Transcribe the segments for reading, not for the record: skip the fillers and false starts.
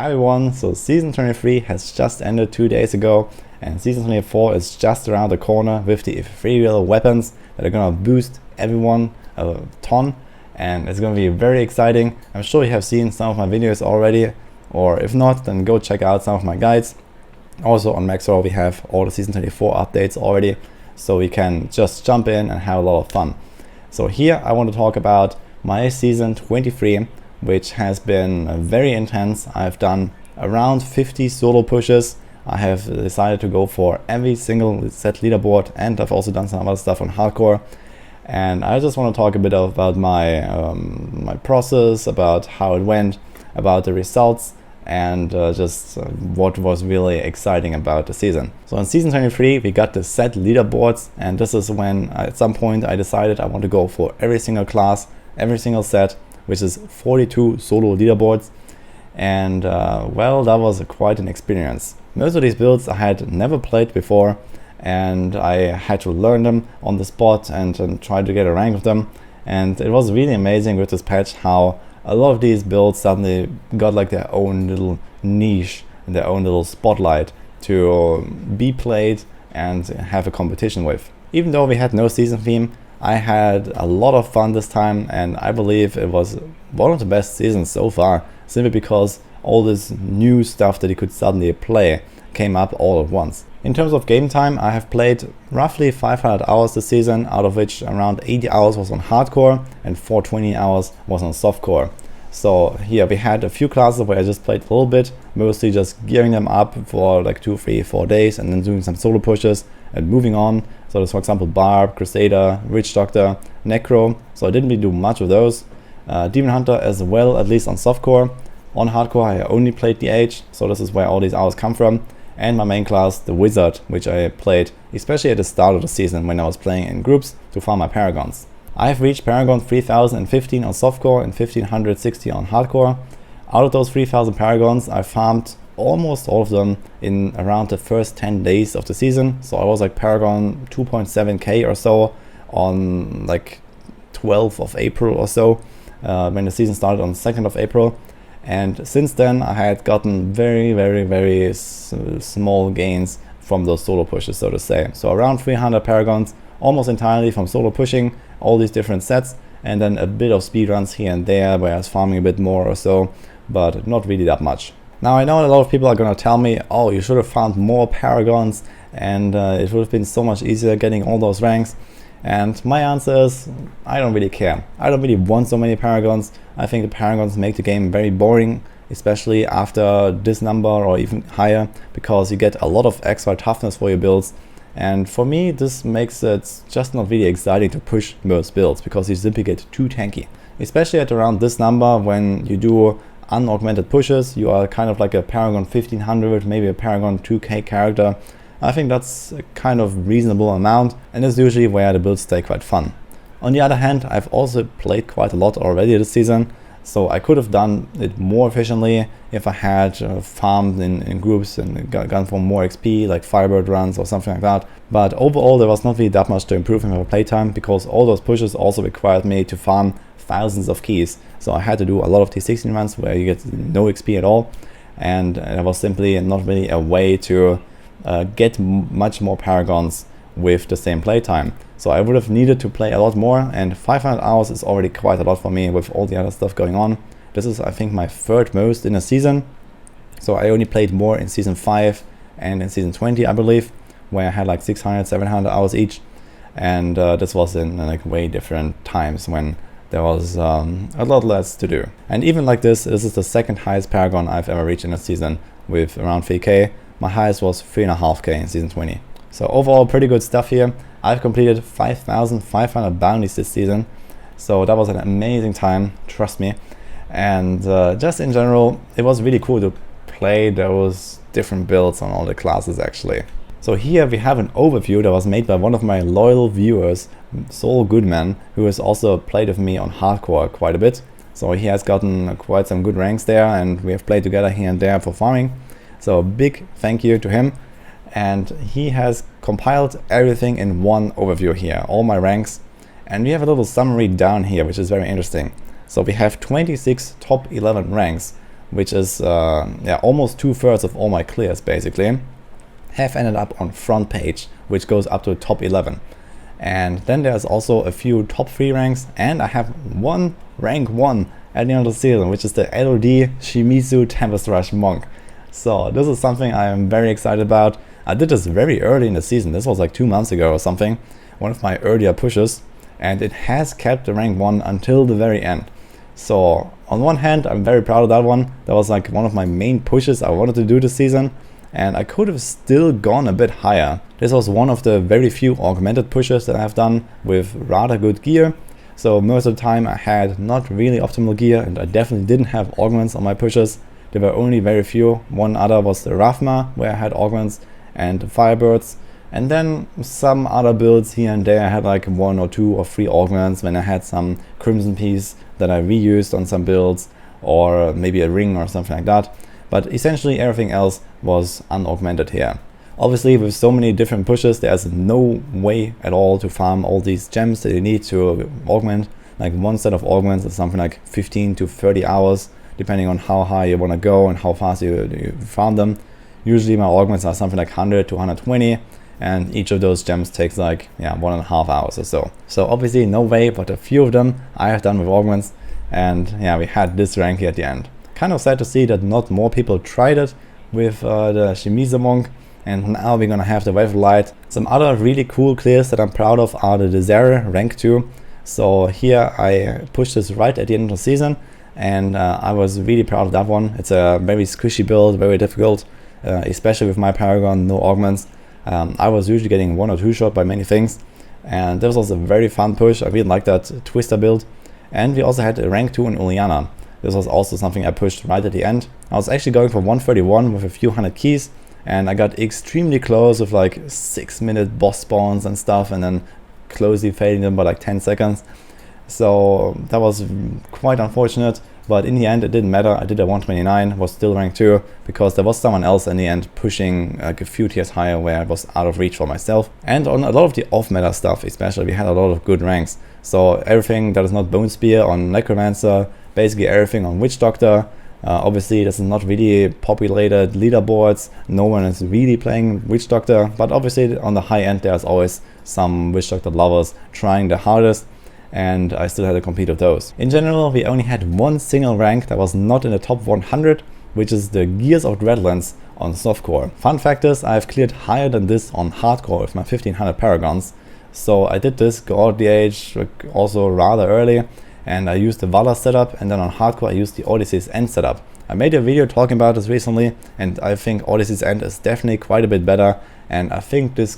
Hi everyone, so season 23 has just ended 2 days ago, and season 24 is just around the corner with the ethereal weapons that are gonna boost everyone a ton, and it's gonna be very exciting. I'm sure you have seen some of my videos already, or if not, then go check out some of my guides. Also on Maxor we have all the season 24 updates already, so we can just jump in and have a lot of fun. So here I want to talk about my season 23, which has been very intense. I've done around 50 solo pushes. I have decided to go for every single set leaderboard, and I've also done some other stuff on hardcore. And I just want to talk a bit about my my process, about how it went, about the results, and just what was really exciting about the season. So in season 23 we got the set leaderboards, and this is when at some point I decided I want to go for every single class, every single set, which is 42 solo leaderboards. And well, that was quite an experience. Most of these builds I had never played before, and I had to learn them on the spot and try to get a rank of them. And it was really amazing with this patch how a lot of these builds suddenly got like their own little niche and their own little spotlight to be played and have a competition with. Even though we had no season theme, I had a lot of fun this time, and I believe it was one of the best seasons so far, simply because all this new stuff that you could suddenly play came up all at once. In terms of game time, I have played roughly 500 hours this season, out of which around 80 hours was on hardcore and 420 hours was on softcore. So here we had a few classes where I just played a little bit, mostly just gearing them up for like 2, 3, 4 days and then doing some solo pushes and moving on. So there's, for example, Barb, Crusader, Witch Doctor, Necro. So I didn't really do much of those. Demon Hunter as well, at least on softcore. On hardcore I only played the Age, so this is where all these hours come from. And my main class, the Wizard, which I played especially at the start of the season when I was playing in groups to farm my Paragons. I have reached Paragon 3015 on softcore and 1560 on hardcore. Out of those 3000 Paragons, I farmed almost all of them in around the first 10 days of the season. So I was like Paragon 2.7k or so on like 12th of April or so, when the season started on 2nd of April. And since then I had gotten very small gains from those solo pushes, so to say. So around 300 Paragons almost entirely from solo pushing all these different sets, and then a bit of speedruns here and there where I was farming a bit more or so, but not really that much. Now I know a lot of people are gonna tell me, oh, you should have found more Paragons and it would have been so much easier getting all those ranks. And my answer is, I don't really care. I don't really want so many Paragons. I think the Paragons make the game very boring, especially after this number or even higher, because you get a lot of extra toughness for your builds. And for me, this makes it just not really exciting to push most builds, because you simply get too tanky. Especially at around this number, when you do unaugmented pushes, you are kind of like a Paragon 1500, maybe a Paragon 2k character. I think that's a kind of reasonable amount, and is usually where the builds stay quite fun. On the other hand, I've also played quite a lot already this season, so I could have done it more efficiently if I had farmed in groups and gone for more XP, like firebird runs or something like that. But overall there was not really that much to improve in my playtime, because all those pushes also required me to farm thousands of keys. So I had to do a lot of T16 runs where you get no XP at all, and there was simply not really a way to get much more Paragons with the same playtime. So I would have needed to play a lot more, and 500 hours is already quite a lot for me with all the other stuff going on. This is, I think, my third most in a season. So I only played more in season 5 and in season 20, I believe, where I had like 600, 700 hours each. And this was in like way different times when there was a lot less to do. And even like this is the second highest Paragon I've ever reached in a season, with around 3k. My highest was 3.5k in season 20. So overall pretty good stuff here. I've completed 5,500 bounties this season, so that was an amazing time, trust me. And just in general, it was really cool to play those different builds on all the classes actually. So here we have an overview that was made by one of my loyal viewers, Soul Goodman, who has also played with me on hardcore quite a bit. So he has gotten quite some good ranks there, and we have played together here and there for farming. So big thank you to him. And he has compiled everything in one overview here, all my ranks. And we have a little summary down here, which is very interesting. So we have 26 top 11 ranks, which is yeah, almost 2/3 of all my clears basically, have ended up on front page, which goes up to top 11. And then there's also a few top 3 ranks, and I have one rank 1 at the end of the season, which is the LOD Shimizu Tempest Rush Monk. So this is something I am very excited about. I did this very early in the season. This was like 2 months ago or something, one of my earlier pushes, and it has kept the rank 1 until the very end. So on one hand, I'm very proud of that one. That was like one of my main pushes I wanted to do this season, and I could have still gone a bit higher. This was one of the very few augmented pushes that I've done with rather good gear. So most of the time I had not really optimal gear, and I definitely didn't have augments on my pushes. There were only very few. One other was the Rafma, where I had augments, and the firebirds. And then some other builds here and there I had like 1 or 2 or 3 augments when I had some crimson piece that I reused on some builds, or maybe a ring or something like that. But essentially everything else was unaugmented here. Obviously with so many different pushes, there's no way at all to farm all these gems that you need to augment. Like one set of augments is something like 15 to 30 hours, depending on how high you want to go and how fast you farm them. Usually my augments are something like 100 to 120, and each of those gems takes like 1.5 hours or so. So obviously no way, but a few of them I have done with augments, and yeah, we had this rank here at the end. Kind of sad to see that not more people tried it with the Shimizu Monk, and now we're gonna have the Wave of Light. Some other really cool clears that I'm proud of are the Desire rank 2. So here I pushed this right at the end of the season, and I was really proud of that one. It's a very squishy build, very difficult, especially with my Paragon, no augments. I was usually getting 1 or 2 shot by many things, and this was a very fun push. I really liked that twister build. And we also had a rank 2 in Uliana. This was also something I pushed right at the end. I was actually going for 131 with a few hundred keys, and I got extremely close with like 6-minute boss spawns and stuff, and then closely failing them by like 10 seconds. So that was quite unfortunate, but in the end it didn't matter. I did a 129, was still rank 2, because there was someone else in the end pushing like a few tiers higher where I was out of reach for myself. And on a lot of the off-meta stuff especially, we had a lot of good ranks. So everything that is not Bone Spear on Necromancer, basically everything on Witch Doctor. Obviously this is not really populated leaderboards, no one is really playing Witch Doctor, but obviously on the high end there's always some Witch Doctor lovers trying the hardest, and I still had to compete with those. In general, we only had one single rank that was not in the top 100, which is the Gears of Dreadlands on softcore. Fun fact is, I've cleared higher than this on hardcore with my 1500 Paragons. So I did this, go out the age also rather early, and I used the Valor setup, and then on hardcore I used the Odyssey's End setup. I made a video talking about this recently, and I think Odyssey's End is definitely quite a bit better, and I think this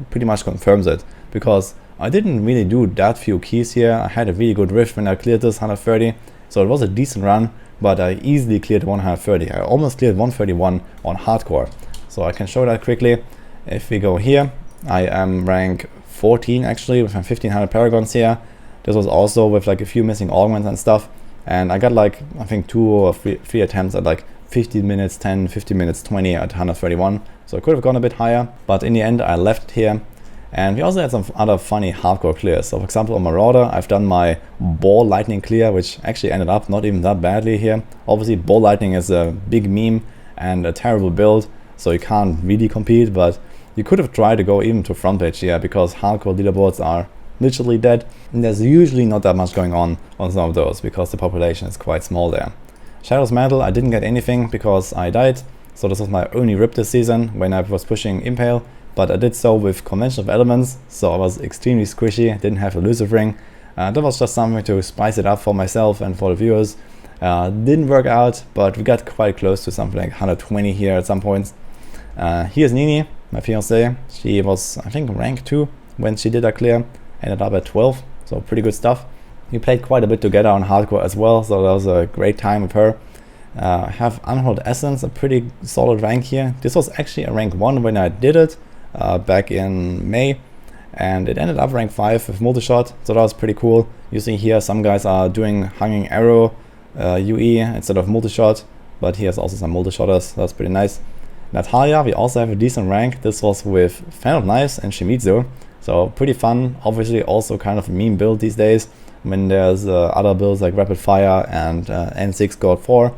pretty much confirms it, because I didn't really do that few keys here. I had a really good rift when I cleared this 130, so it was a decent run, but I easily cleared 130. I almost cleared 131 on hardcore. So I can show that quickly. If we go here, I am rank 14 actually with my 1500 Paragons here. This was also with like a few missing augments and stuff, and I got like I think 2 or 3 attempts at like 15 minutes 10, 15 minutes 20 at 131, so I could have gone a bit higher, but in the end I left it here. And we also had some other funny hardcore clears. So for example on Marauder I've done my Ball Lightning clear, which actually ended up not even that badly here. Obviously Ball Lightning is a big meme and a terrible build, so you can't really compete, but you could have tried to go even to front page here, because hardcore leaderboards are literally dead, and there's usually not that much going on some of those because the population is quite small there. Shadow's Mantle, I didn't get anything because I died, so this was my only rip this season when I was pushing Impale, but I did so with Convention of Elements, so I was extremely squishy, didn't have Elusive Ring. That was just something to spice it up for myself and for the viewers. Didn't work out, but we got quite close to something like 120 here at some points. Here's Nini, my fiancée. She was, I think, rank 2 when she did a clear, ended up at 12, so pretty good stuff. We played quite a bit together on hardcore as well, so that was a great time with her. I have Unhallowed Essence, a pretty solid rank here. This was actually a rank 1 when I did it back in May, and it ended up rank 5 with multi-shot, so that was pretty cool. You see here some guys are doing Hanging Arrow UE instead of multi-shot, but here's also some multi-shotters, so that's pretty nice. Natalya, we also have a decent rank. This was with Fan of Knives and Shimizu, so pretty fun. Obviously also kind of a meme build these days when there's other builds like Rapid Fire and N6 God 4.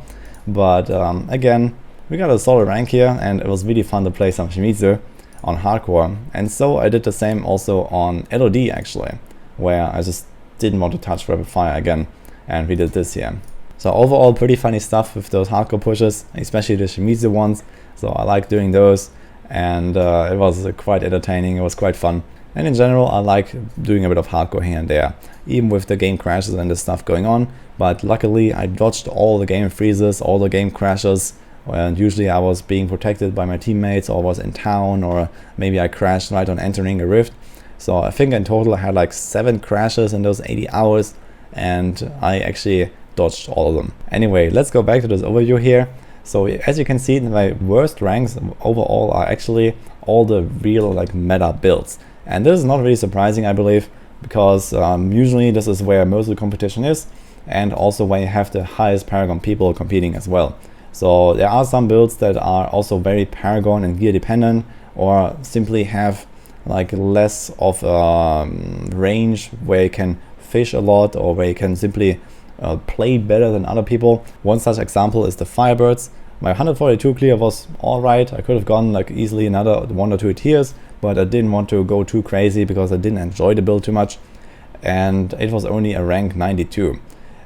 But again, we got a solid rank here, and it was really fun to play some Shimizu on hardcore. And so I did the same also on LOD actually, where I just didn't want to touch rapid fire again, and we did this here. So overall, pretty funny stuff with those hardcore pushes, especially the Shimizu ones. So I like doing those, and it was quite entertaining, it was quite fun. And in general, I like doing a bit of hardcore here and there, even with the game crashes and this stuff going on. But luckily, I dodged all the game freezes, all the game crashes, and usually I was being protected by my teammates, or was in town, or maybe I crashed right on entering a rift. So I think in total I had like 7 crashes in those 80 hours, and I actually dodged all of them. Anyway, let's go back to this overview here. So as you can see, my worst ranks overall are actually all the real like meta builds. And this is not really surprising, I believe, because usually this is where most of the competition is, and also where you have the highest Paragon people competing as well. So there are some builds that are also very Paragon and gear dependent, or simply have like less of a range where you can fish a lot, or where you can simply play better than other people. One such example is the firebirds. My 142 clear was alright. I could have gone like easily another 1 or 2 tiers, but I didn't want to go too crazy because I didn't enjoy the build too much, and it was only a rank 92.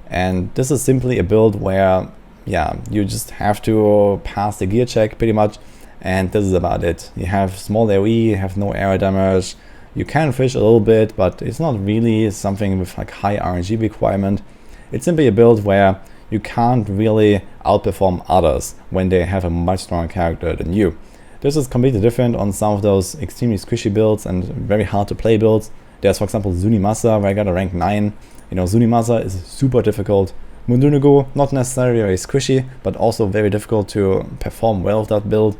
And this is simply a build where, yeah, you just have to pass the gear check pretty much, and this is about it. You have small AoE, you have no area damage, you can fish a little bit, but it's not really something with like high RNG requirement. It's simply a build where you can't really outperform others when they have a much stronger character than you. This is completely different on some of those extremely squishy builds and very hard to play builds. There's, for example, Zunimasa, where I got a rank 9. You know, Zunimasa is super difficult. Mundunugu, not necessarily very squishy, but also very difficult to perform well with that build.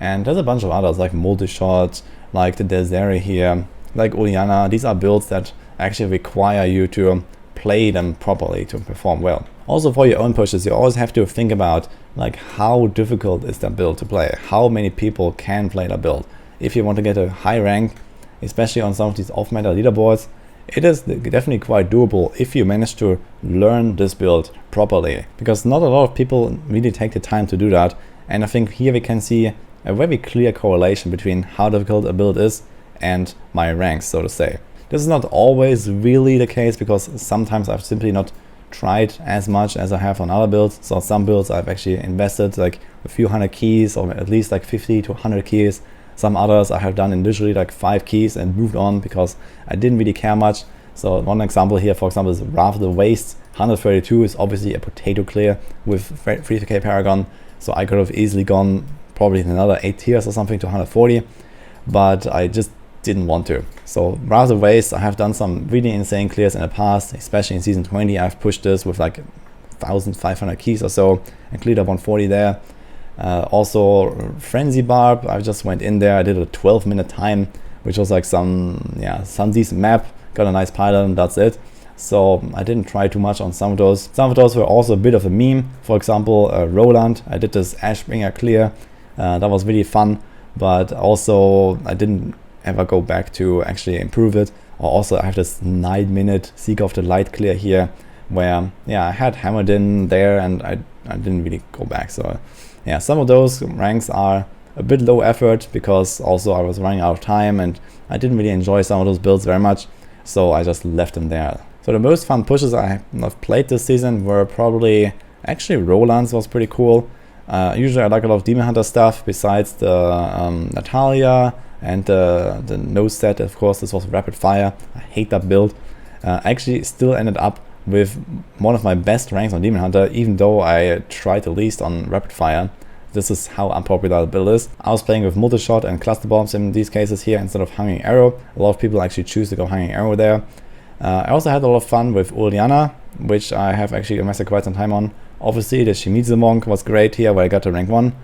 And there's a bunch of others, like Multishot, like the Desere here, like Uliana. These are builds that actually require you to play them properly to perform well. Also, for your own pushes, you always have to think about like how difficult is that build to play, how many people can play that build. If you want to get a high rank, especially on some of these off-meta leaderboards, it is definitely quite doable if you manage to learn this build properly, because not a lot of people really take the time to do that. And I think here we can see a very clear correlation between how difficult a build is and my ranks, so to say. This is not always really the case, because sometimes I've simply not tried as much as I have on other builds. So some builds I've actually invested like a few hundred keys, or at least like 50 to 100 keys. Some others I have done initially like 5 keys and moved on because I didn't really care much. So one example here, for example, is Wrath of the Waste. 132 is obviously a potato clear with 3k Paragon, so I could have easily gone probably another 8 tiers or something to 140, but I just didn't want to. So Wrath of the Waste, I have done some really insane clears in the past, especially in season 20. I've pushed this with like 1,500 keys or so and cleared up 140 there. Also Frenzy Barb, I just went in there, I did a 12-minute time, which was like some decent map, got a nice pilot, and that's it. So I didn't try too much on some of those. Some of those were also a bit of a meme. For example, Roland, I did this Ashbringer clear, that was really fun, but also I didn't ever go back to actually improve it. Or also I have this 9-minute Seeker of the Light clear here, where I had hammered in there and I didn't really go back. So yeah, some of those ranks are a bit low effort, because also I was running out of time and I didn't really enjoy some of those builds very much, so I just left them there. So the most fun pushes I have played this season were probably, actually Roland's was pretty cool. Usually I like a lot of Demon Hunter stuff besides the Natalya and the nose set. Of course, this was rapid fire. I hate that build. I actually still ended up with one of my best ranks on Demon Hunter, even though I tried the least on rapid fire. This is how unpopular the build is. I was playing with multi-shot and cluster bombs in these cases here instead of hanging arrow. A lot of people actually choose to go hanging arrow there. I also had a lot of fun with Uliana, which I have actually invested quite some time on. Obviously the Shimizu monk was great here, where I got to rank 1.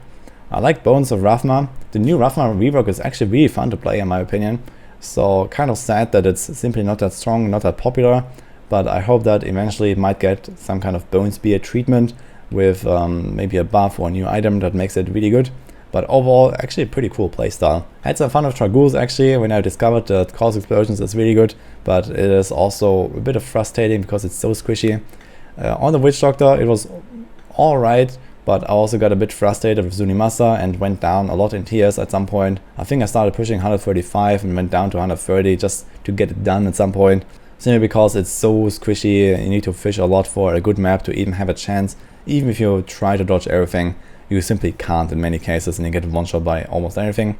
I like Bones of Rathma. The new Rathma rework is actually really fun to play in my opinion. So kind of sad that it's simply not that strong, not that popular. But I hope that eventually it might get some kind of bone spear treatment with maybe a buff or a new item that makes it really good. But overall, actually a pretty cool playstyle. Had some fun with Dragoons actually when I discovered that Cause Explosions is really good, but it is also a bit of frustrating because it's so squishy. On the Witch Doctor, it was alright, but I also got a bit frustrated with Zunimasa and went down a lot in tiers at some point. I think I started pushing 135 and went down to 130 just to get it done at some point. Simply because it's so squishy, you need to fish a lot for a good map to even have a chance. Even if you try to dodge everything, you simply can't in many cases and you get one shot by almost anything.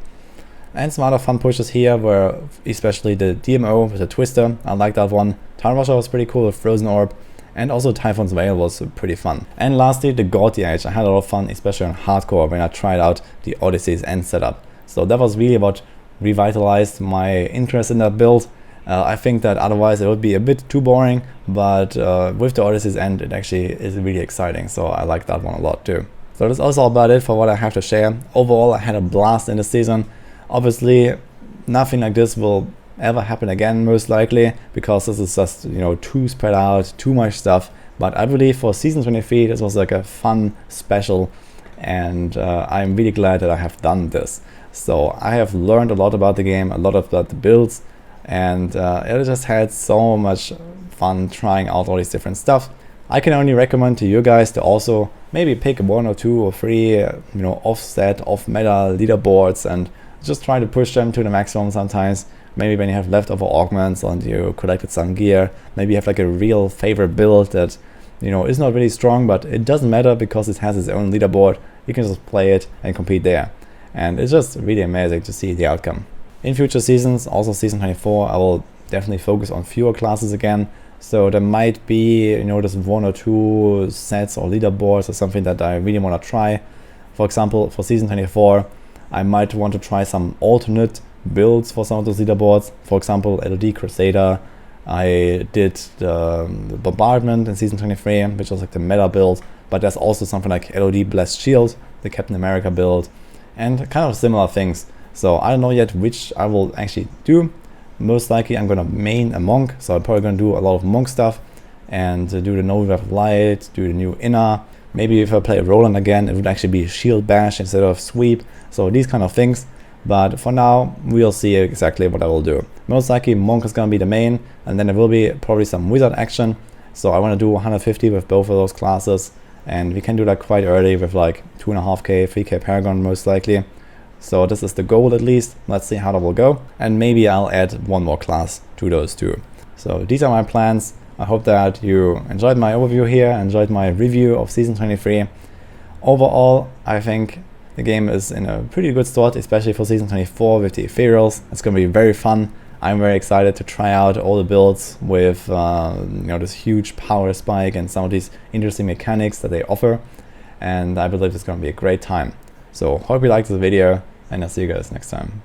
And some other fun pushes here were especially the DMO with the Twister. I like that one. Town Rusher was pretty cool with Frozen Orb. And also Typhon's Veil was pretty fun. And lastly, the Gaudy Age. I had a lot of fun, especially on hardcore when I tried out the Odyssey's end setup. So that was really what revitalized my interest in that build. I think that otherwise it would be a bit too boring, but with the Odyssey's end it actually is really exciting, so I like that one a lot too. So that's also about it for what I have to share. Overall, I had a blast in the season. Obviously, nothing like this will ever happen again, most likely, because this is just, you know, too spread out, too much stuff. But I believe for season 23 this was like a fun special, and I'm really glad that I have done this. So I have learned a lot about the game, a lot about the builds, and it just had so much fun trying out all these different stuff. I can only recommend to you guys to also maybe pick 1 or 2 or 3 you know, offset, off-meta leaderboards and just try to push them to the maximum sometimes. Maybe when you have leftover augments and you collected some gear, maybe you have like a real favorite build that, you know, is not really strong, but it doesn't matter because it has its own leaderboard. You can just play it and compete there. And it's just really amazing to see the outcome. In future seasons, also season 24, I will definitely focus on fewer classes again. So there might be, you know, just 1 or 2 sets or leaderboards or something that I really want to try. For example, for season 24, I might want to try some alternate builds for some of those leaderboards. For example, LOD Crusader. I did the Bombardment in season 23, which was like the meta build. But there's also something like LOD Blessed Shield, the Captain America build, and kind of similar things. So I don't know yet which I will actually do. Most likely I'm gonna main a monk, so I'm probably gonna do a lot of monk stuff and do the No Rev Light, do the new Inner. Maybe if I play Roland again, it would actually be Shield Bash instead of Sweep. So these kind of things. But for now, we'll see exactly what I will do. Most likely monk is gonna be the main, and then there will be probably some wizard action. So I wanna do 150 with both of those classes, and we can do that quite early with like 2.5k, 3k Paragon most likely. So this is the goal at least. Let's see how that will go. And maybe I'll add 1 more class to those 2. So these are my plans. I hope that you enjoyed my overview here, enjoyed my review of season 23. Overall, I think the game is in a pretty good spot, especially for season 24 with the ethereals. It's going to be very fun. I'm very excited to try out all the builds with you know, this huge power spike and some of these interesting mechanics that they offer. And I believe it's going to be a great time. So hope you liked this video, and I'll see you guys next time.